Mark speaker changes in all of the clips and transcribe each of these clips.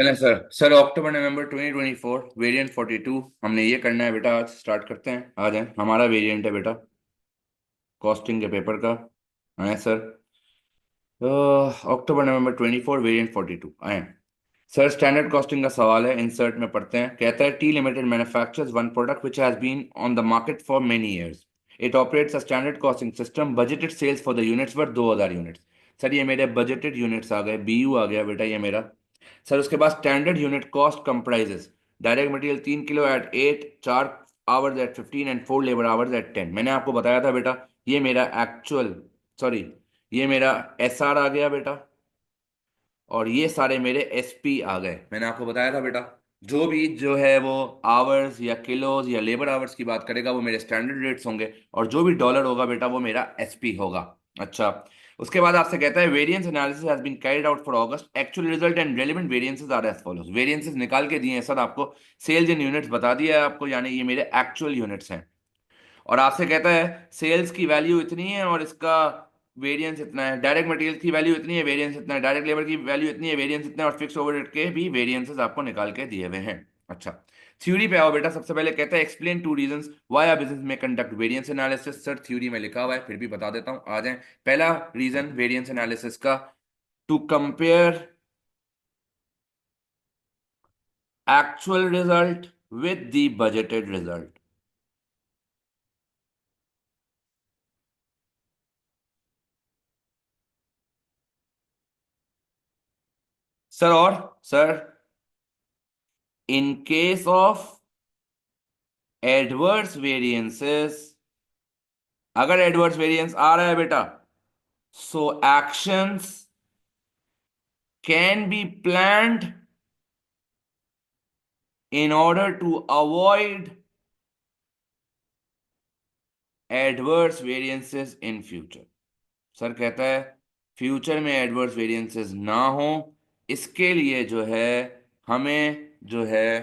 Speaker 1: चलें सर अक्टूबर नवंबर 2024 वेरिएंट 42 हमने ये करना है बेटा। आज स्टार्ट करते हैं। आ जाएं, हमारा वेरिएंट है बेटा कॉस्टिंग के पेपर का। आए सर। अक्टूबर नवंबर 24 वेरिएंट 42 आए। सर स्टैंडर्ड कॉस्टिंग का सवाल है, इंसर्ट में पढ़ते हैं। कहता है T limited manufactures one product which has been on the market for many years. It operates a standard costing system. Budgeted sales for the units were 2000 units. Sir ये मेरे बजटेड यूनिट्स आ गए, बीयू आ गया बेटा ये मेरा। सर उसके बाद standard unit cost comprises direct material 3 kilo at 8, 4 hours at 15 and 4 labour hours at 10। मैंने आपको बताया था बेटा ये मेरा एक्चुअल, सॉरी, ये मेरा एसआर आ गया बेटा। और ये सारे मेरे एसपी आ गए। मैंने आपको बताया था बेटा जो भी जो है वो आवर्स या किलोज या लेबर आवर्स की बात करेगा वो मेरे स्टैंडर्ड रेट्स होंगे, और जो भी डॉलर होगा बेटा वो मेरा एसपी होगा। अच्छा, उसके बाद आपसे कहता है variance analysis has been carried out for August. Actual result and relevant variances are as follows. Variances निकाल के दिए हैं सर आपको। सेल्स इन यूनिट्स बता दिया है आपको, यानी ये मेरे एक्चुअल यूनिट्स हैं। और आपसे कहता है सेल्स की वैल्यू इतनी है और इसका वेरिएंस इतना है। डायरेक्ट मटेरियल की वैल्यू इतनी है, वेरिएंस इतना है। डायरेक्ट लेबर की वैल्यू इतनी है, वेरिएंस इतना है। और फिक्स ओवरहेड के भी वेरिएंसेस आपको निकाल के दिए हुए हैं। अच्छा, थ्योरी पे आओ बेटा। सबसे पहले कहता है explain two reasons why a business may conduct variance analysis. Sir theory में लिखा हुआ है, फिर भी बता देता हूं, आ जाए। पहला रीजन वेरिएंस एनालिसिस का, to compare actual result with the budgeted result. Sir और sir in case of adverse variances, अगर एडवर्स वेरिएंस आ रहा है बेटा, so actions can be planned in order to avoid adverse variances in future. Sir कहता है future में adverse variances ना हो, इसके लिए जो है हमें जो है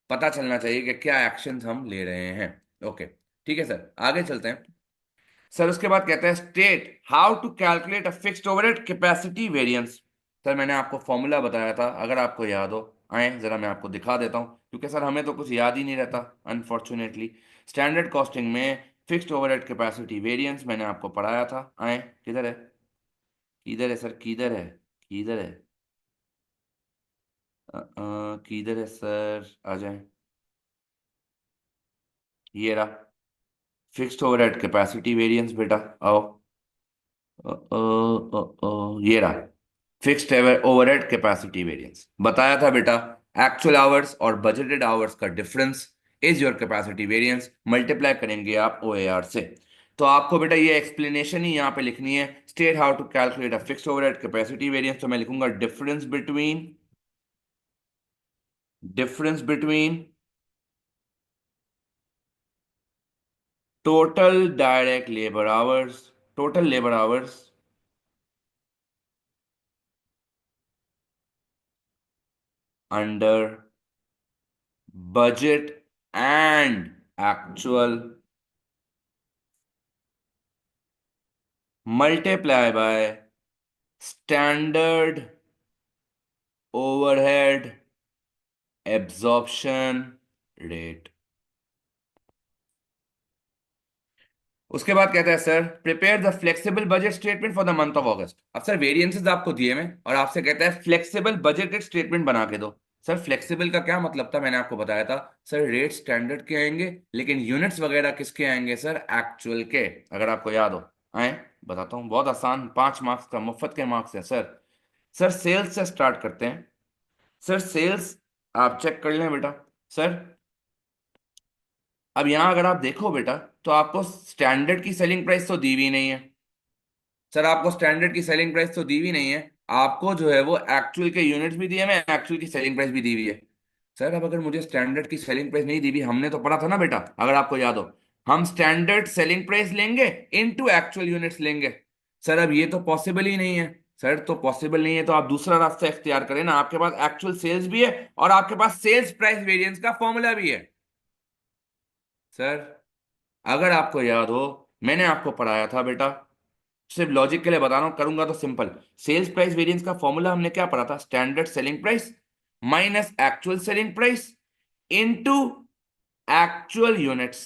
Speaker 1: पता चलना चाहिए कि क्या एक्शंस हम ले रहे हैं। ओके, ठीक है सर, आगे चलते हैं। सर उसके बाद कहता है state how to calculate a fixed overhead capacity variance. Sir मैंने आपको फॉर्मूला बताया था, अगर आपको याद हो। आए जरा मैं आपको दिखा देता हूं, क्योंकि सर हमें तो कुछ याद ही नहीं रहता अनफॉर्चुनेटली। स्टैंडर्ड कॉस्टिंग में फिक्स्ड ओवरहेड कैपेसिटी वेरिएंस मैंने आपको पढ़ाया था। आए, किधर है, किधर है सर, किधर है, किधर है, किधर है सर, आ जाए। ये रहा फिक्स्ड ओवरहेड कैपेसिटी वेरिएंस बेटा, आओ। ये रहा फिक्स्ड ओवरहेड कैपेसिटी वेरिएंस। बताया था बेटा एक्चुअल आवर्स और बजटेड आवर्स का difference is your capacity variance. Multiply करेंगे आप ओएआर से। तो आपको बेटा ये एक्सप्लेनेशन ही यहाँ पे लिखनी है, state how to calculate a fixed overhead capacity variance. तो मैं लिखूंगा difference between total direct labour hours, total labour hours under budget and actual multiply by standard overhead absorption rate। उसके बाद कहता है sir prepare the flexible budget statement for the month of अगस्त। अब sir variances आपको दिए में और आपसे कहता है फ्लेक्सिबल बजटेड स्टेटमेंट बना के दो। सर फ्लेक्सिबल का क्या मतलब था, मैंने आपको बताया था सर रेट स्टैंडर्ड के आएंगे लेकिन यूनिट्स वगैरह किसके आएंगे सर, एक्चुअल के। अगर आपको याद हो, आए बताता हूँ, बहुत आसान, 5 मार्क्स का मुफ्त के मार्क्स है सर। सर सेल्स से स्टार्ट करते हैं। सर सेल्स आप चेक कर लें बेटा। सर अब यहां अगर आप देखो बेटा तो आपको स्टैंडर्ड की सेलिंग प्राइस तो दी हुई नहीं है। सर आपको स्टैंडर्ड की सेलिंग प्राइस तो दी हुई नहीं है, आपको जो है वो एक्चुअल के यूनिट्स भी दिए, मैं एक्चुअल की सेलिंग प्राइस भी दी हुई है। सर अब अगर मुझे स्टैंडर्ड की सेलिंग प्राइस नहीं दी हुई, हमने तो पढ़ा था ना बेटा, अगर आपको याद हो, हम स्टैंडर्ड सेलिंग प्राइस लेंगे इनटू एक्चुअल यूनिट्स लेंगे। सर अब ये तो पॉसिबल ही नहीं है। सर तो पॉसिबल नहीं है तो आप दूसरा रास्ता इख्तियार करें ना, आपके पास एक्चुअल सेल्स भी है और आपके पास सेल्स प्राइस वेरिएंस का फॉर्मूला भी है। सर अगर आपको याद हो, मैंने आपको पढ़ाया था बेटा, सिर्फ लॉजिक के लिए बता रहा हूं, करूंगा तो सिंपल। सेल्स प्राइस वेरिएंस का फॉर्मूला हमने क्या पढ़ा था, standard selling price minus actual selling price into actual units.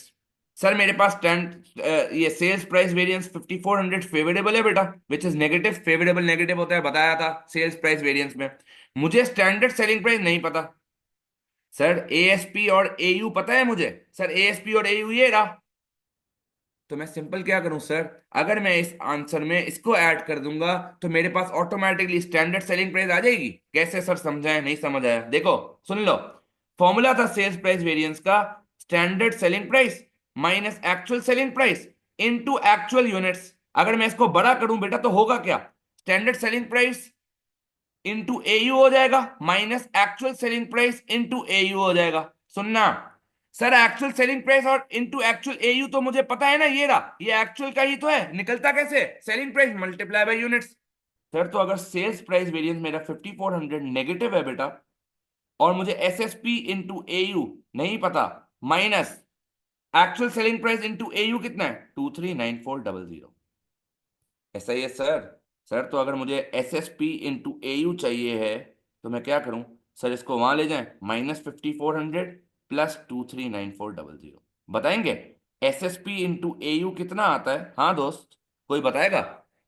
Speaker 1: Sir मेरे पास ये सेल्स प्राइस वेरिएंस 5400 फेवरेबल है बेटा, which is negative. Favourable negative होता है बताया था सेल्स प्राइस वेरिएंस में। मुझे स्टैंडर्ड सेलिंग प्राइस नहीं पता सर। एएसपी और एयू पता है मुझे सर, एएसपी और एयू ये रहा। तो मैं सिंपल क्या करूं सर, अगर मैं इस आंसर में इसको ऐड कर दूंगा तो मेरे पास ऑटोमेटिकली स्टैंडर्ड सेलिंग प्राइस आ जाएगी। कैसे सर समझाएं, नहीं समझ आया? देखो सुन लो, फॉर्मूला था सेल्स प्राइस वेरिएंस का, standard selling price minus actual selling price into actual units. अगर मैं इसको बड़ा करूं बेटा तो होगा क्या, standard selling price into AU हो जाएगा minus actual selling price into AU हो जाएगा। सुनना सर, एक्चुअल सेलिंग प्राइस और इंटू एक्चुअल एयू तो मुझे पता है ना, ये रहा, ये एक्चुअल का ही तो है। निकलता कैसे, selling price multiply by units. Sir तो अगर सेल्स प्राइस वेरिएंस मेरा 5400 नेगेटिव है बेटा, और मुझे एसएसपी इंटू एयू नहीं पता, minus actual selling price into AU कितना है 239400, ऐसा ही है सर। सर तो अगर मुझे S S P into A you चाहिए है तो मैं क्या करूं सर, इसको वहां ले जाएं, -5400 प्लस 239400। बताएंगे S S P into A you कितना आता है? हाँ दोस्त, कोई बताएगा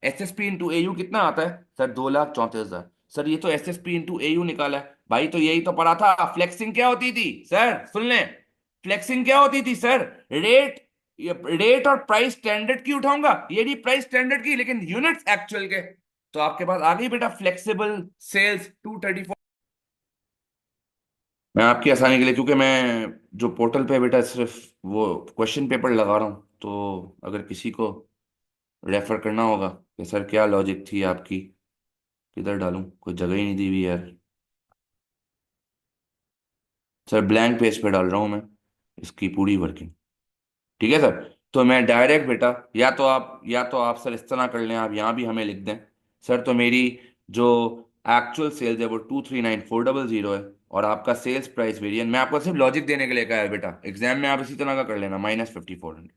Speaker 1: S S P into A you कितना आता है? सर 2,34,000। सर ये तो S S P into A you निकाला है भाई, तो यही तो पढ़ा था। फ्लेक्सिंग क्या होती थी सर, सुन लें, फ्लेक्सिंग क्या होती थी सर, रेट, ये रेट और प्राइस स्टैंडर्ड की उठाऊंगा, ये नहीं प्राइस स्टैंडर्ड की, लेकिन यूनिट्स एक्चुअल के। तो आपके पास आ गई बेटा फ्लेक्सिबल सेल्स 234। मैं आपकी आसानी के लिए, क्योंकि मैं जो पोर्टल पे बेटा सिर्फ वो क्वेश्चन पेपर लगा रहा हूँ, तो अगर किसी को रेफर करना होगा कि सर क्या लॉजिक थी आपकी, किधर डालूं, कोई जगह ही नहीं दी हुई यार। सर ब्लैंक पेज पे डाल रहा हूँ मैं इसकी पूरी वर्किंग। ठीक है सर, तो मैं डायरेक्ट बेटा, या तो आप सर इस तरह कर लें, आप यहाँ भी हमें लिख दें सर, तो मेरी जो एक्चुअल सेल्स है वो 239400 है, और आपका सेल्स प्राइस वेरिएंस, मैं आपको सिर्फ लॉजिक देने के लिए कहा है बेटा, एग्जाम में आप इसी तरह का कर लेना, -5400।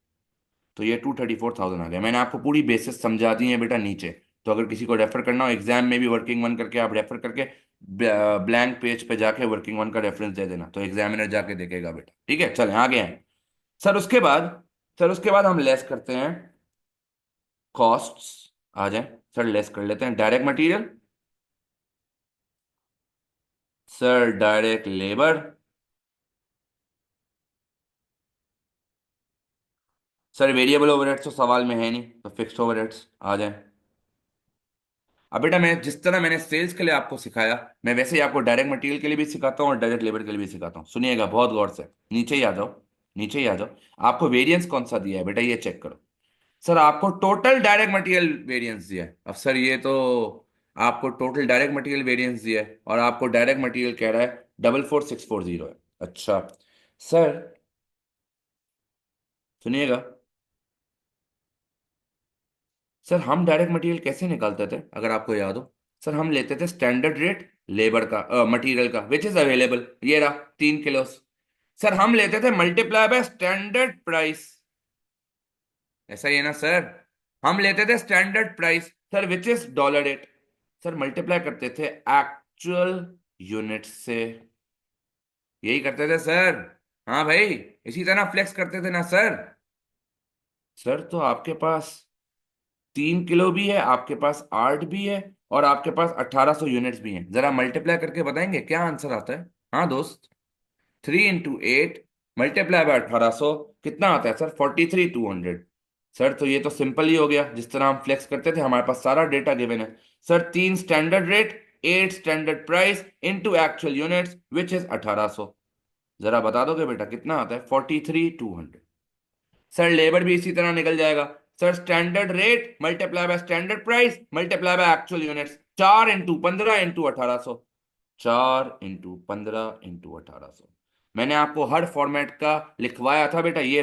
Speaker 1: तो ये 234,000 आ गया। मैंने आपको पूरी बेसिस समझा दी है बेटा नीचे। तो अगर किसी को रेफर करना हो एग्जाम में भी वर्किंग वन करके, आप रेफर करके ब्लैंक पेज पे जाके वर्किंग वन का रेफरेंस दे देना, तो एग्जामिनर जाके देखेगा बेटा। ठीक है, चलें आगे हैं सर। उसके बाद हम लेस करते हैं कॉस्ट्स। आ जाए सर, लेस कर लेते हैं direct material, sir direct labour, sir variable overheads तो सवाल में है नहीं, तो फिक्स्ड ओवरहेड्स आ जाए। अब बेटा मैं जिस तरह मैंने सेल्स के लिए आपको सिखाया, मैं वैसे ही आपको डायरेक्ट मटेरियल के लिए भी सिखाता हूँ और डायरेक्ट लेबर के लिए भी सिखाता हूँ। सुनिएगा बहुत गौर से, नीचे ही आ जाओ, नीचे ही आ जाओ। आपको वेरिएंस कौन सा दिया है बेटा, ये चेक करो। सर आपको टोटल डायरेक्ट मटेरियल वेरिएंस दिया है। अब सर ये तो आपको टोटल डायरेक्ट मटेरियल वेरिएंस दिया है, और आपको डायरेक्ट मटेरियल कह रहा है 44640 है। अच्छा सर, सुनिएगा सर, हम डायरेक्ट मटेरियल कैसे निकालते थे अगर आपको याद हो? सर हम लेते थे स्टैंडर्ड रेट लेबर का, मटेरियल का, विच इज अवेलेबल, ये रहा 3 किलो। सर हम लेते थे मल्टीप्लाई बाय स्टैंडर्ड प्राइस, ऐसा ही है ना सर? हम लेते थे standard price sir, which is $8। Sir multiply करते थे एक्चुअल यूनिट से, यही करते थे सर। हाँ भाई, इसी तरह फ्लेक्स करते थे ना सर। सर तो आपके पास 3 किलो भी है, आपके पास 8 भी है, और आपके पास 1800 यूनिट्स भी हैं। जरा मल्टीप्लाई करके बताएंगे क्या आंसर आता है? हाँ दोस्त, 3 × 8 मल्टीप्लाई बाय 1800 कितना आता है सर? 43,200। सर तो ये तो सिंपल ही हो गया, जिस तरह हम फ्लेक्स करते थे, हमारे पास सारा डेटा गिवन है sir. 3 standard rate, 8 standard price into actual units which is 1800। जरा बता दोगे बेटा कितना आता है? 43,200। सर लेबर भी इसी तरह निकल जाएगा sir, standard rate multiply by standard price multiply by actual units, 4 × 15 × 1800। 4 × 15 × 1800। मैंने आपको हर फॉर्मेट का लिखवाया था बेटा, ये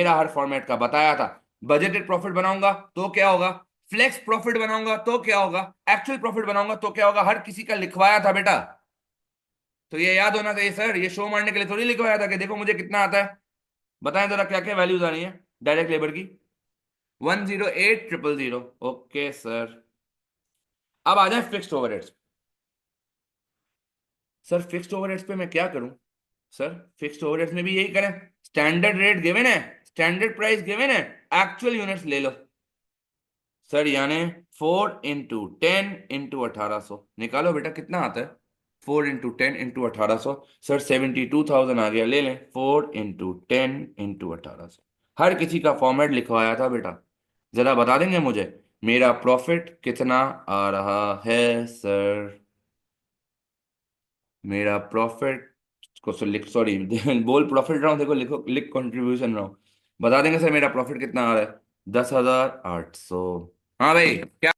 Speaker 1: रहा हर फॉर्मेट का बताया था। बजटेड प्रॉफिट बनाऊंगा तो क्या होगा, फ्लेक्स प्रॉफिट बनाऊंगा तो क्या होगा, एक्चुअल प्रॉफिट बनाऊंगा तो क्या होगा, हर किसी का लिखवाया था बेटा। तो ये याद होना चाहिए सर, ये शो मारने के लिए थोड़ी लिखवाया था कि देखो मुझे कितना आता है। बताएं जरा क्या क्या वैल्यूज आ रही है डायरेक्ट लेबर की? 108,000। ओके सर, अब आ जाए fixed overheads. Sir fixed overheads पे मैं क्या करूं? सर फिक्स्ड ओवरहेड्स में भी यही करें, स्टैंडर्ड रेट गिवन है, स्टैंडर्ड प्राइस गिवन है, एक्चुअल यूनिट्स ले लो। सर यानी 4 × 10 × 1800 निकालो बेटा, कितना आता है? 4 × 10 × 1800, सर 72,000 आ गया, ले लें 4 × 10 × 1800। हर किसी का फॉर्मेट लिखवाया था बेटा, जरा बता देंगे मुझे मेरा प्रॉफिट कितना आ रहा है सर? मेरा प्रॉफिट को लिख, सॉरी बोल प्रॉफिट रहा हूँ, देखो लिखो, लिख कंट्रीब्यूशन रहा हूँ। बता देंगे सर मेरा प्रॉफिट कितना आ रहा है? 10,800। हाँ भाई क्या?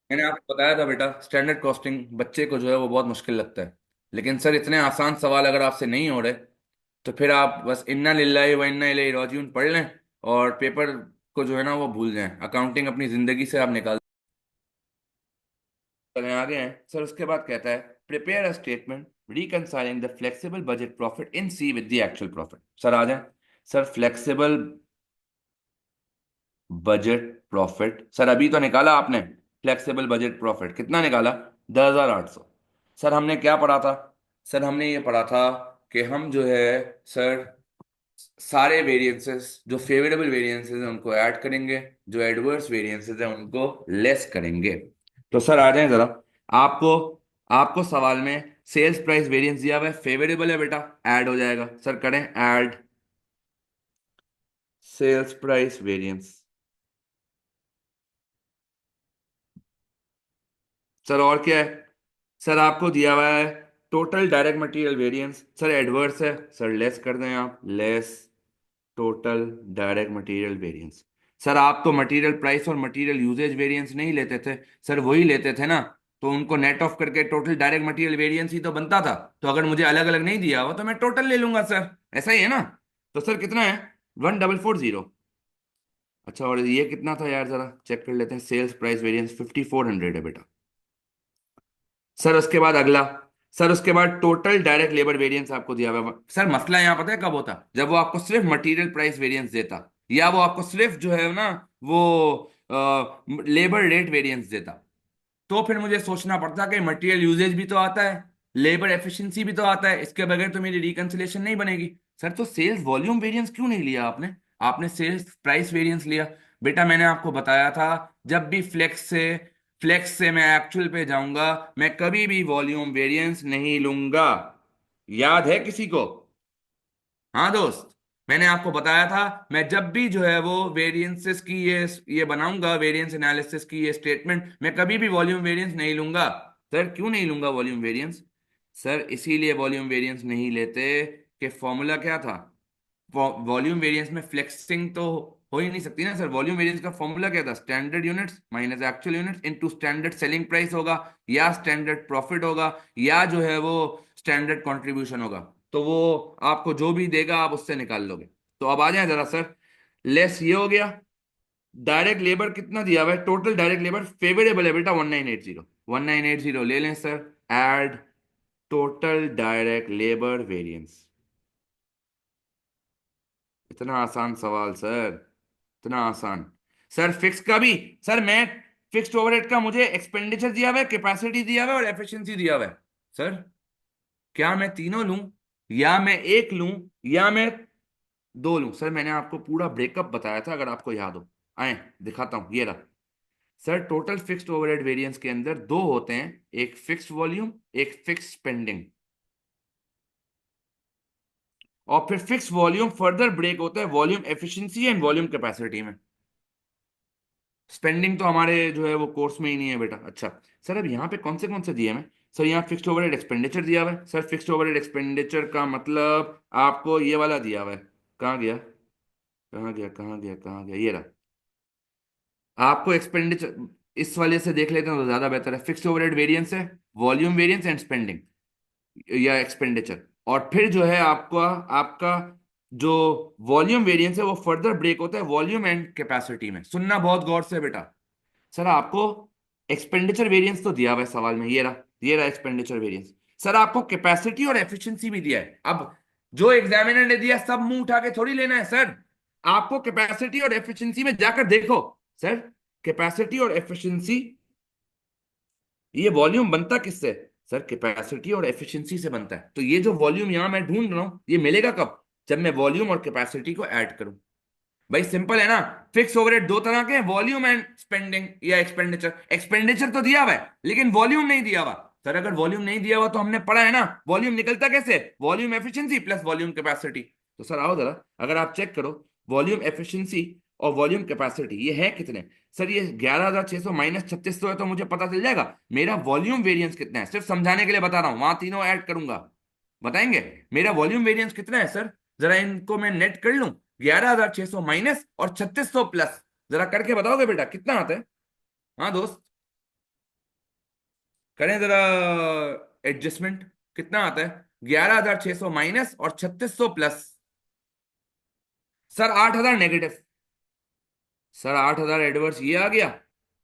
Speaker 1: मैंने आपको बताया था बेटा, स्टैंडर्ड कॉस्टिंग बच्चे को जो है वो बहुत मुश्किल लगता है, लेकिन सर इतने आसान सवाल अगर आपसे नहीं हो रहे तो फिर आप बस इन्ना लिल्लाहि व इन्ना इलैहि राजिऊन पढ़ लें और पेपर को जो है ना वो भूल जाएं, अकाउंटिंग अपनी जिंदगी से आप निकाल। चलें आगे हैं सर, उसके बाद कहता है prepare a statement reconciling the flexible budget profit in C with the actual profit. Sir आ जाए। Sir flexible budget profit, sir अभी तो निकाला आपने, फ्लेक्सिबल बजट प्रॉफिट कितना निकाला? 10,800। सर हमने क्या पढ़ा था? सर हमने ये पढ़ा था कि हम जो है सर सारे वेरिएंसेस, जो फेवरेबल वेरिएंसेस हैं उनको ऐड करेंगे, जो एडवर्स वेरिएंसेस हैं उनको लेस करेंगे। तो सर आ जाए जरा, आपको आपको सवाल में सेल्स प्राइस वेरिएंस दिया हुआ है, फेवरेबल है बेटा, ऐड हो जाएगा। सर करें add sales price variance. Sir और क्या है? सर आपको दिया हुआ है total direct material variance, sir adverse है, सर लेस कर दें आप, less total direct material variance. Sir आप तो मटेरियल प्राइस और मटेरियल यूजेज वेरिएंस नहीं लेते थे, सर वही लेते थे ना, तो उनको नेट ऑफ करके टोटल डायरेक्ट मटेरियल वेरिएंस ही तो बनता था। तो अगर मुझे अलग अलग नहीं दिया हो तो मैं टोटल ले लूंगा सर, ऐसा ही है ना? तो सर कितना है? 1,440। अच्छा और ये कितना था यार, जरा चेक कर लेते हैं, सेल्स प्राइस वेरिएंस 5,400 है बेटा। सर उसके बाद अगला, सर उसके बाद टोटल डायरेक्ट लेबर वेरिएंस आपको दिया हुआ है। सर मसला यहाँ पता है कब होता? जब वो आपको सिर्फ मटेरियल प्राइस वेरिएंस देता, या वो आपको सिर्फ जो है ना वो लेबर रेट वेरिएंस देता, तो फिर मुझे सोचना पड़ता कि मटेरियल यूजेज भी तो आता है, लेबर एफिशिएंसी भी तो आता है, इसके बगैर तो मेरी रिकंसिलेशन नहीं बनेगी। सर तो सेल्स वॉल्यूम वेरिएंस क्यों नहीं लिया आपने? आपने सेल्स प्राइस वेरिएंस लिया। बेटा मैंने आपको बताया था, जब भी फ्लेक्स से मैं एक्चुअल पे जाऊंगा, मैं कभी भी वॉल्यूम वेरिएंस नहीं लूंगा। याद है किसी को? हाँ दोस्त, मैंने आपको बताया था, मैं जब भी जो है वो वेरिएंसेस की ये बनाऊंगा, वेरिएंस एनालिसिस की ये स्टेटमेंट, मैं कभी भी वॉल्यूम वेरिएंस नहीं लूंगा। सर क्यों नहीं लूंगा वॉल्यूम वेरिएंस? सर इसीलिए वॉल्यूम वेरिएंस नहीं लेते कि फॉर्मूला क्या था? वॉल्यूम वेरिएंस में फ्लेक्सिंग तो हो ही नहीं सकती ना सर। वॉल्यूम वेरिएंस का फॉर्मूला क्या था? Standard units minus actual units into standard selling price होगा, या स्टैंडर्ड प्रॉफिट होगा, या जो है वो स्टैंडर्ड कंट्रीब्यूशन होगा। तो वो आपको जो भी देगा आप उससे निकाल लोगे। तो अब आ जाए जरा सर, लेस ये हो गया। डायरेक्ट लेबर कितना दिया हुआ है? टोटल डायरेक्ट लेबर फेवरेबल है बेटा 1980, 1980 ले लें sir, add total direct labour variance. इतना आसान सवाल सर, इतना आसान। सर फिक्स का भी, सर मैं फिक्स्ड ओवरहेड का मुझे एक्सपेंडिचर दिया हुआ है, कैपेसिटी दिया हुआ है और एफिशिएंसी दिया हुआ है। सर क्या मैं तीनों लूं, या मैं एक लूं, या मैं दो लूं? सर मैंने आपको पूरा ब्रेकअप बताया था, अगर आपको याद हो। आए दिखाता हूं, ये रहा। Sir total fixed overhead variance के अंदर दो होते हैं, एक फिक्स्ड वॉल्यूम, एक फिक्स्ड स्पेंडिंग। और फिर फिक्स्ड वॉल्यूम फर्दर ब्रेक होता है volume efficiency and volume capacity में। स्पेंडिंग तो हमारे जो है वो कोर्स में ही नहीं है बेटा। अच्छा सर अब यहाँ पे कौन से दिए हैं? सर यहाँ फिक्स्ड ओवरहेड एक्सपेंडिचर दिया हुआ है। सर फिक्स्ड ओवरहेड एक्सपेंडिचर का मतलब आपको ये वाला दिया हुआ है। कहाँ गया, कहाँ गया, कहाँ गया, कहाँ गया, ये रहा। आपको एक्सपेंडिचर इस वाले से देख लेते हैं तो ज्यादा बेहतर है। फिक्स्ड ओवरहेड वेरिएंस है वॉल्यूम वेरिएंस एंड स्पेंडिंग या एक्सपेंडिचर, और फिर जो है आपका आपका जो वॉल्यूम वेरिएंस है वो फर्दर ब्रेक होता है वॉल्यूम एंड कैपेसिटी में। सुनना बहुत गौर से बेटा। सर आपको एक्सपेंडिचर वेरिएंस तो दिया हुआ है सवाल में, ये रहा एक्सपेंडिचर वेरिएंस। सर आपको कैपेसिटी और एफिशिएंसी भी दिया है। अब जो एग्जामिनर ने दिया सब मुंह उठा के थोड़ी लेना है सर। आपको कैपेसिटी और एफिशिएंसी में जाकर देखो। सर कैपेसिटी और एफिशिएंसी, ये वॉल्यूम बनता किससे? सर कैपेसिटी और एफिशिएंसी से बनता है, तो ये जो वॉल्यूम यहां मैं ढूंढ रहा हूं ये मिलेगा कब? जब मैं वॉल्यूम और कैपेसिटी को ऐड करूं। भाई सिंपल है ना। फिक्स ओवरहेड दो तरह के हैं, वॉल्यूम एंड स्पेंडिंग या एक्सपेंडिचर। एक्सपेंडिचर तो दिया हुआ है लेकिन वॉल्यूम नहीं दिया हुआ। सर अगर वॉल्यूम नहीं दिया हुआ तो हमने पढ़ा है ना, वॉल्यूम निकलता कैसे? Volume efficiency plus volume capacity. तो सर आओ जरा, अगर आप चेक करो वॉल्यूम एफिशिएंसी और वॉल्यूम कैपेसिटी ये है कितने। सर ये 11,600 माइनस 3600 है, तो मुझे पता चल जाएगा मेरा वॉल्यूम वेरिएंस कितना है। सिर्फ समझाने के लिए बता रहा हूं, वहां तीनों ऐड करूंगा। बताएंगे मेरा वॉल्यूम वेरिएंस कितना है सर? जरा इनको मैं नेट कर लूं, 11,600 माइनस और 3600 प्लस। जरा करके बताओगे बेटा कितना आता है? हाँ दोस्त, करें जरा एडजस्टमेंट। कितना आता है? 11,600 माइनस और 3600 plus. Sir 8,000 negative. Sir 8,000 adverse ये आ गया,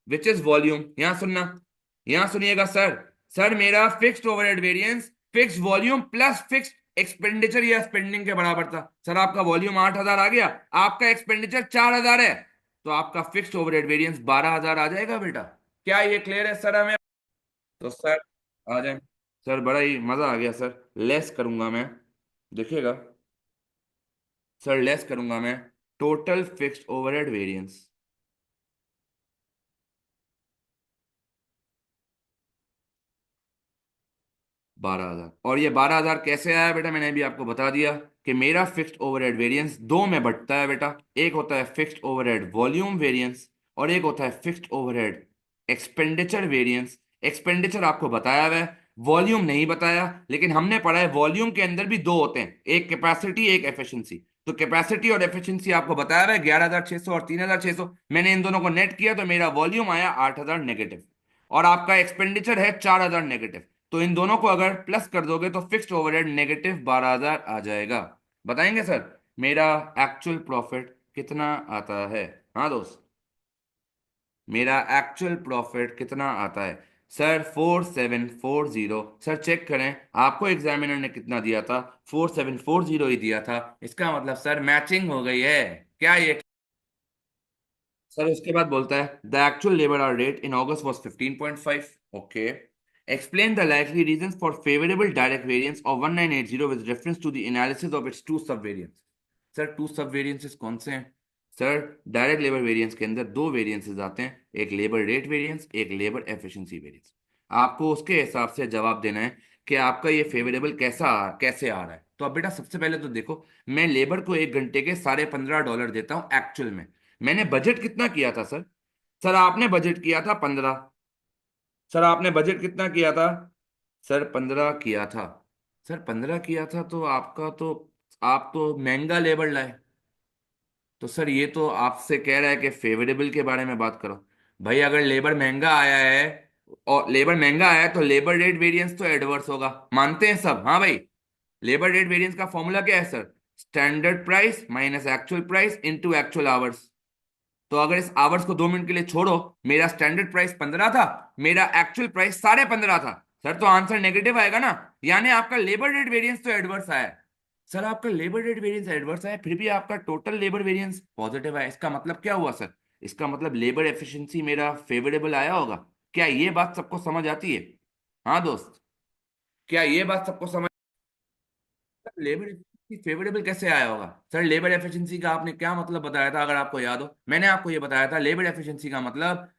Speaker 1: विच इज वॉल्यूम। यहां सुनना, यहां सुनिएगा सर। सर मेरा fixed overhead variance fix volume plus fix expenditure या स्पेंडिंग के बराबर था। सर आपका वॉल्यूम 8,000 आ गया, आपका एक्सपेंडिचर 4,000 है, तो आपका फिक्स्ड ओवरहेड वेरिएंस 12,000 आ जाएगा बेटा। क्या ये क्लियर है सर हमें? तो सर आ जाए। सर बड़ा ही मजा आ गया सर, लेस करूंगा मैं, देखिएगा। सर लेस करूंगा मैं टोटल फिक्स्ड ओवरहेड वेरिएंस 12,000। और ये 12,000 कैसे आया बेटा? मैंने अभी आपको बता दिया कि मेरा फिक्स्ड ओवरहेड वेरिएंस दो में बंटता है बेटा। एक होता है फिक्स्ड ओवरहेड वॉल्यूम वेरिएंस और एक होता है fixed overhead expenditure variance. Expenditure आपको बताया हुआ है, वॉल्यूम नहीं बताया, लेकिन हमने पढ़ा है वॉल्यूम के अंदर भी दो होते हैं, एक कैपेसिटी एक एफिशिएंसी। तो कैपेसिटी और एफिशिएंसी आपको बताया हुआ है 11,600 और 3,600। मैंने इन दोनों को नेट किया तो मेरा वॉल्यूम आया 8,000 नेगेटिव और आपका एक्सपेंडिचर है 4,000 नेगेटिव। तो इन दोनों को अगर प्लस कर दोगे तो फिक्स्ड ओवरहेड नेगेटिव 12,000 आ जाएगा। बताएंगे सर मेरा एक्चुअल प्रॉफिट कितना आता है? हाँ दोस्त, मेरा एक्चुअल प्रॉफिट कितना आता है? सर 4740। सर चेक करें, आपको एग्जामिनर ने कितना दिया था? 4740 ही दिया था। इसका मतलब सर मैचिंग हो गई है। क्या ये? सर उसके बाद बोलता है the actual labour hour rate in August was 15.5। Okay, explain the likely reasons for favourable direct variance of 1980 with reference to the analysis of its two sub variance. Sir two sub variances कौन से हैं? Sir direct labour variance के अंदर दो variances आते हैं, एक labour rate variance एक लेबर एफिशिएंसी वेरिएंस। आपको उसके हिसाब से जवाब देना है कि आपका ये फेवरेबल कैसे आ रहा है। तो अब बेटा सबसे पहले तो देखो, मैं लेबर को एक घंटे के $15.5 देता हूं एक्चुअल में। मैंने बजट कितना किया था सर? सर आपने बजट किया था 15। सर आपने बजट कितना किया था? सर 15 किया था। सर 15 किया था तो आपका तो, आप तो महंगा लेबर लाए। तो सर ये तो आपसे कह रहा है कि फेवरेबल के बारे में बात करो। भाई अगर लेबर महंगा आया है, और लेबर महंगा आया है तो लेबर रेट वेरिएंस तो एडवर्स होगा, मानते हैं सब? हाँ भाई, लेबर रेट वेरिएंस का फॉर्मूला क्या है sir? Standard price minus actual price into actual hours. तो अगर इस आवर्स को 2 मिनट के लिए छोड़ो, मेरा स्टैंडर्ड प्राइस 15 था, मेरा एक्चुअल प्राइस 15.5 था। सर तो आंसर नेगेटिव आएगा ना, यानी आपका लेबर रेट वेरिएंस तो एडवर्स आया है। सर आपका लेबर रेट वेरिएंस एडवर्स आया फिर भी आपका टोटल लेबर वेरिएंस पॉजिटिव है, इसका मतलब क्या हुआ सर? इसका मतलब लेबर एफिशिएंसी मेरा फेवरेबल आया होगा। क्या ये बात सबको समझ आती है? हाँ दोस्त, क्या ये बात सबको समझ? लेबर एफिशिएंसी फेवरेबल कैसे आया होगा? सर लेबर एफिशिएंसी का आपने क्या मतलब बताया था? अगर आपको याद हो, मैंने आपको ये बताया था लेबर एफिशिएंसी का मतलब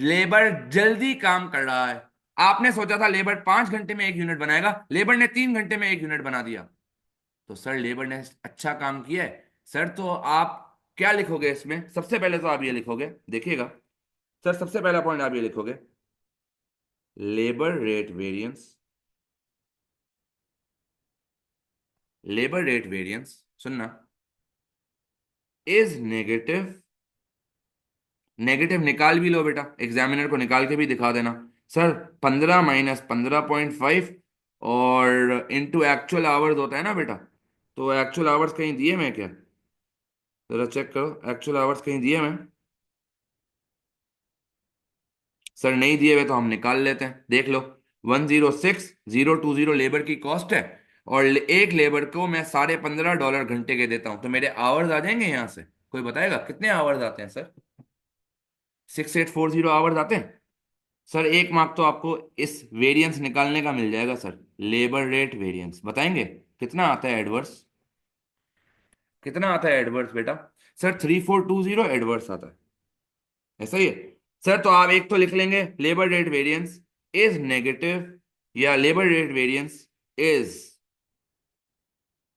Speaker 1: लेबर जल्दी काम कर रहा है। आपने सोचा था लेबर 5 घंटे में एक यूनिट बनाएगा, लेबर ने 3 घंटे में एक यूनिट बना दिया। तो सर लेबर ने अच्छा काम किया है। सर तो आप क्या लिखोगे इसमें? सबसे पहले तो आप ये लिखोगे, देखिएगा सर, सबसे पहला पॉइंट आप ये लिखोगे, labour rate variance, labour rate variance, सुनना, इज नेगेटिव। नेगेटिव निकाल भी लो बेटा, एग्जामिनर को निकाल के भी दिखा देना। सर 15 माइनस 15.5 और इंटू एक्चुअल आवर्स होता है ना बेटा, तो एक्चुअल आवर्स कहीं दिए मैं क्या? जरा चेक करो, एक्चुअल आवर्स कहीं दिए मैं? सर नहीं दिए हुए तो हम निकाल लेते हैं, देख लो। 106,020 लेबर की कॉस्ट है, और एक लेबर को मैं $15.5 घंटे के देता हूं, तो मेरे आवर्स आ जाएंगे यहां से। कोई बताएगा कितने आवर्स आते हैं सर? 6840 आवर्स आते हैं। सर 1 मार्क तो आपको इस वेरिएंस निकालने का मिल जाएगा सर। लेबर रेट वेरिएंस बताएंगे कितना आता है एडवर्स? कितना आता है एडवर्स बेटा? सर 3420 एडवर्स आता है, ऐसा ही है। सर तो आप एक तो लिख लेंगे labour rate variance is negative, या labour rate variance is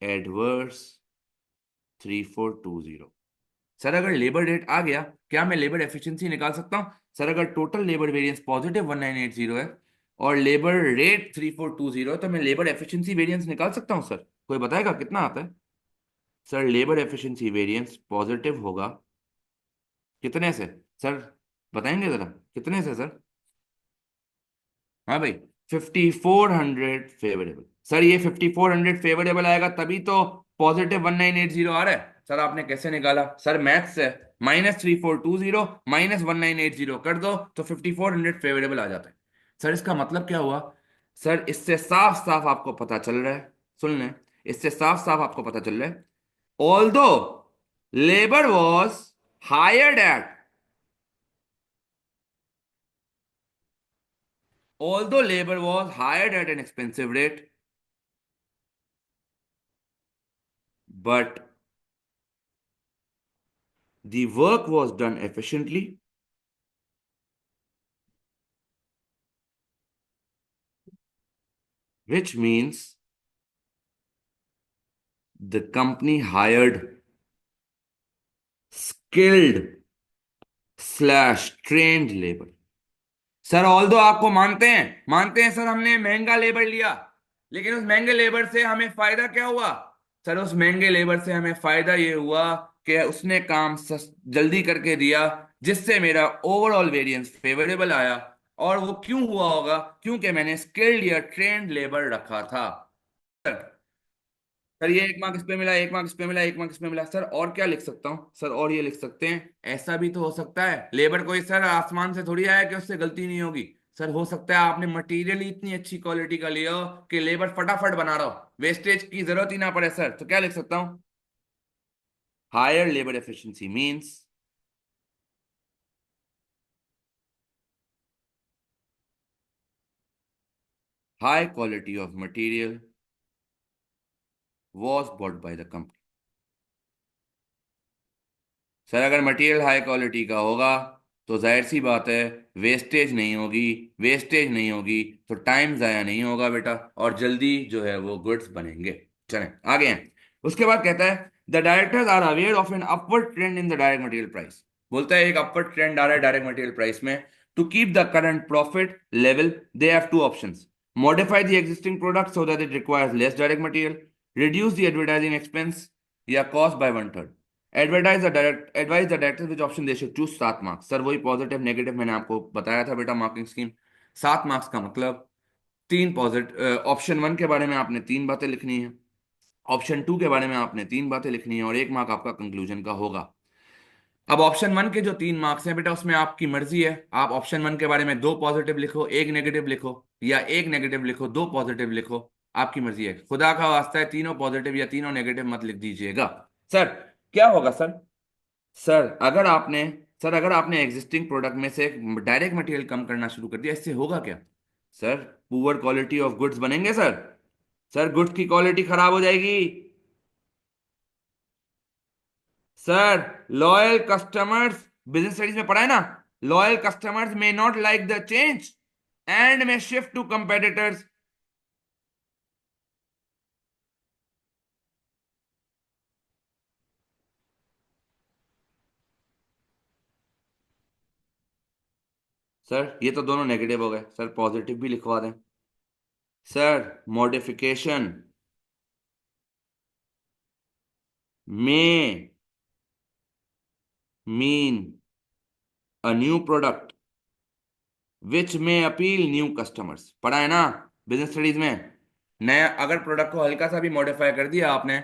Speaker 1: adverse 3420। Sir अगर लेबर रेट आ गया, क्या मैं लेबर एफिशिएंसी निकाल सकता हूं? सर अगर टोटल लेबर वेरिएंस पॉजिटिव 1980 है और लेबर रेट 3420 है, तो मैं लेबर एफिशिएंसी वेरिएंस निकाल सकता हूं सर। कोई बताएगा कितना आता है? Sir labour efficiency variance positive होगा कितने से? सर बताएंगे जरा कितने से सर? हाँ भाई, 5400 फेवरेबल। सर ये 5400 फेवरेबल आएगा तभी तो पॉजिटिव 1980 आ रहा है। सर आपने कैसे निकाला? सर मैथ्स है, -3420 -1980 कर दो तो 5400 फेवरेबल आ जाता है। सर इसका मतलब क्या हुआ? सर इससे साफ साफ आपको पता चल रहा है, सुन लें, इससे साफ साफ आपको पता चल रहा है, although labour was hired at although labor was hired at an expensive rate, but the work was done efficiently, which means the company hired skilled slash trained labor. Sir although आपको मानते हैं सर, हमने महंगा labour लिया, लेकिन उस महंगे labour से हमें फायदा क्या हुआ? सर उस महंगे लेबर से हमें फायदा ये हुआ कि उसने काम जल्दी करके दिया, जिससे मेरा ओवरऑल वेरिएंस फेवरेबल आया। और वो क्यों हुआ होगा? क्योंकि मैंने स्किल्ड या ट्रेन्ड लेबर रखा था। सर ये 1 मार्क इस पे मिला, 1 मार्क इस पे मिला, 1 मार्क इस पे मिला। सर और क्या लिख सकता हूँ सर? और ये लिख सकते हैं, ऐसा भी तो हो सकता है लेबर कोई सर आसमान से थोड़ी आया कि उससे गलती नहीं होगी। सर हो सकता है आपने मटेरियल ही इतनी अच्छी क्वालिटी का लिया हो कि लेबर फटाफट बना रहा हो, वेस्टेज की जरूरत ही ना पड़े। सर तो क्या लिख सकता हूँ? Higher labour efficiency means high quality of material was bought by the company। Sir अगर मटेरियल हाई क्वालिटी का होगा तो जाहिर सी बात है वेस्टेज नहीं होगी, वेस्टेज नहीं होगी तो टाइम जाया नहीं होगा बेटा, और जल्दी जो है वो गुड्स बनेंगे। चलें आगे हैं। उसके बाद कहता है the directors are aware of an upward trend in the direct material price. बोलता है एक अपवर्ड ट्रेंड आ रहा है डायरेक्ट मटेरियल प्राइस में। To keep the current profit level they have two options: modify the existing product so that it requires less direct material, reduce the advertising expense, या cost by 1/3। Advise the director which option they should choose. 7 marks. Sir वही positive negative मैंने आपको बताया था बेटा, marking scheme. 7 marks का मतलब तीन पॉजिटिव, ऑप्शन 1 के बारे में आपने 3 बातें लिखनी है, ऑप्शन 2 के बारे में आपने 3 बातें लिखनी है, और 1 मार्क आपका कंक्लूजन का होगा। अब ऑप्शन 1 के जो 3 मार्क्स हैं बेटा, उसमें आपकी मर्जी है, आप ऑप्शन 1 के बारे में 2 पॉजिटिव लिखो, 1 नेगेटिव लिखो, या 1 नेगेटिव लिखो, 2 पॉजिटिव लिखो, आपकी मर्जी है। खुदा का वास्ता है तीनों पॉजिटिव या तीनों नेगेटिव मत लिख दीजिएगा। सर क्या होगा सर? सर अगर आपने सर अगर आपने एग्जिस्टिंग प्रोडक्ट में से डायरेक्ट मटेरियल कम करना शुरू कर दिया, इससे होगा क्या? Sir poor quality of goods बनेंगे सर। सर गुड्स की क्वालिटी खराब हो जाएगी। Sir loyal customers, business studies में पढ़ा है ना, loyal customers may not like the change and may shift to competitors. Sir ये तो दोनों नेगेटिव हो गए, सर पॉजिटिव भी लिखवा दें। सर मॉडिफिकेशन में mean a new product which में अपील न्यू कस्टमर्स। पढ़ा है ना बिजनेस स्टडीज में? नया अगर प्रोडक्ट को हल्का सा भी मॉडिफाई कर दिया आपने,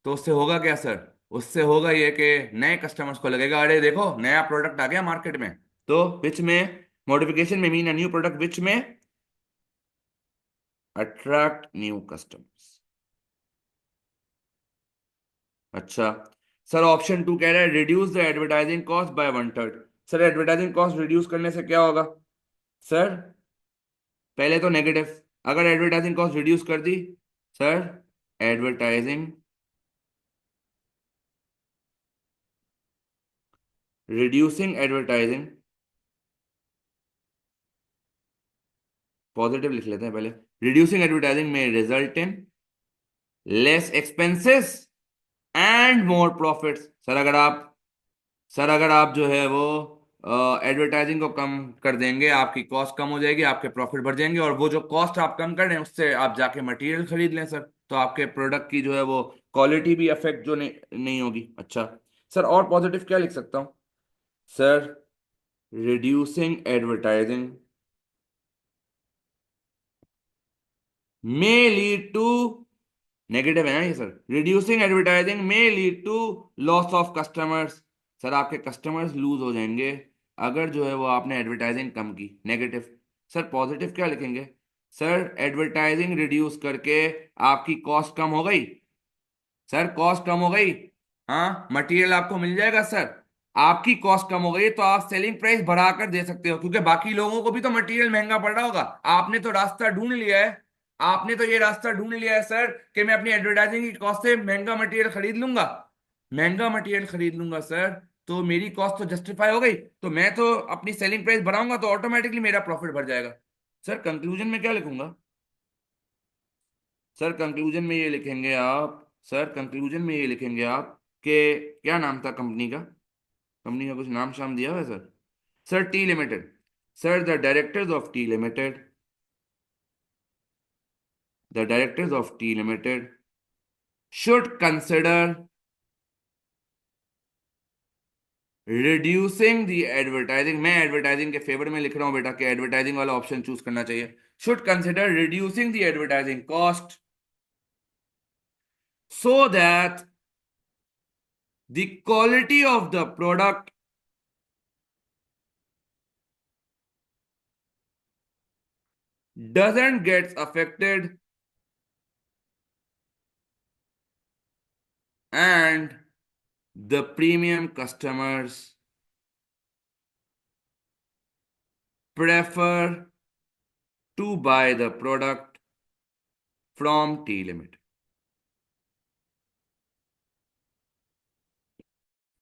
Speaker 1: तो उससे होगा क्या सर? उससे होगा ये कि नए कस्टमर्स को लगेगा अरे देखो नया प्रोडक्ट आ गया मार्केट में। तो विच में मॉडिफिकेशन में mean a new product which में अट्रैक्ट न्यू कस्टमर्स। अच्छा सर ऑप्शन 2 कह रहा है reduce the advertising cost by 1/3। Sir advertising cost reduce करने से क्या होगा? सर पहले तो नेगेटिव, अगर एडवर्टाइजिंग कॉस्ट रिड्यूस कर दी, sir advertising reducing advertising, positive लिख लेते हैं पहले, रिड्यूसिंग एडवर्टाइजिंग में result in less expenses and more profits. Sir अगर आप जो है वो एडवर्टाइजिंग को कम कर देंगे, आपकी कॉस्ट कम हो जाएगी, आपके प्रॉफिट बढ़ जाएंगे, और वो जो कॉस्ट आप कम कर रहे हैं उससे आप जाके मटेरियल खरीद लें सर, तो आपके प्रोडक्ट की जो है वो क्वालिटी भी अफेक्ट जो नहीं होगी। अच्छा सर, और पॉजिटिव क्या लिख सकता हूँ? Sir reducing advertising may lead to, negative है ना ये sir, reducing advertising may lead to loss of customers. Sir आपके कस्टमर्स लूज हो जाएंगे अगर जो है वो आपने एडवर्टाइजिंग कम की, नेगेटिव। सर पॉजिटिव क्या लिखेंगे? सर एडवर्टाइजिंग रिड्यूस करके आपकी कॉस्ट कम हो गई, सर कॉस्ट कम हो गई, हाँ मटेरियल आपको मिल जाएगा सर, आपकी कॉस्ट कम हो गई तो आप सेलिंग प्राइस बढ़ाकर दे सकते हो, क्योंकि बाकी लोगों को भी तो मटेरियल महंगा पड़ रहा होगा। आपने तो रास्ता ढूंढ लिया है, आपने तो ये रास्ता ढूंढ लिया है सर कि मैं अपनी एडवर्टाइजिंग की कॉस्ट से महंगा मटेरियल खरीद लूंगा, महंगा मटेरियल खरीद लूंगा सर, तो मेरी कॉस्ट तो जस्टिफाई हो गई, तो मैं तो अपनी सेलिंग प्राइस बढ़ाऊंगा तो ऑटोमेटिकली मेरा प्रॉफिट बढ़ जाएगा। सर कंक्लूजन में क्या लिखूंगा? सर कंक्लूजन में ये लिखेंगे आप, सर कंक्लूजन में ये लिखेंगे आप कि क्या नाम था कंपनी का, कंपनी का कुछ नाम शाम दिया हुआ है sir? Sir T limited. Sir the directors of T limited should consider reducing the advertising, मैं एडवर्टाइजिंग के फेवर में लिख रहा हूं बेटा कि एडवर्टाइजिंग वाला ऑप्शन चूज करना चाहिए, should consider reducing the advertising cost so that the quality of the product doesn't get affected and the premium customers prefer to buy the product from T Limited.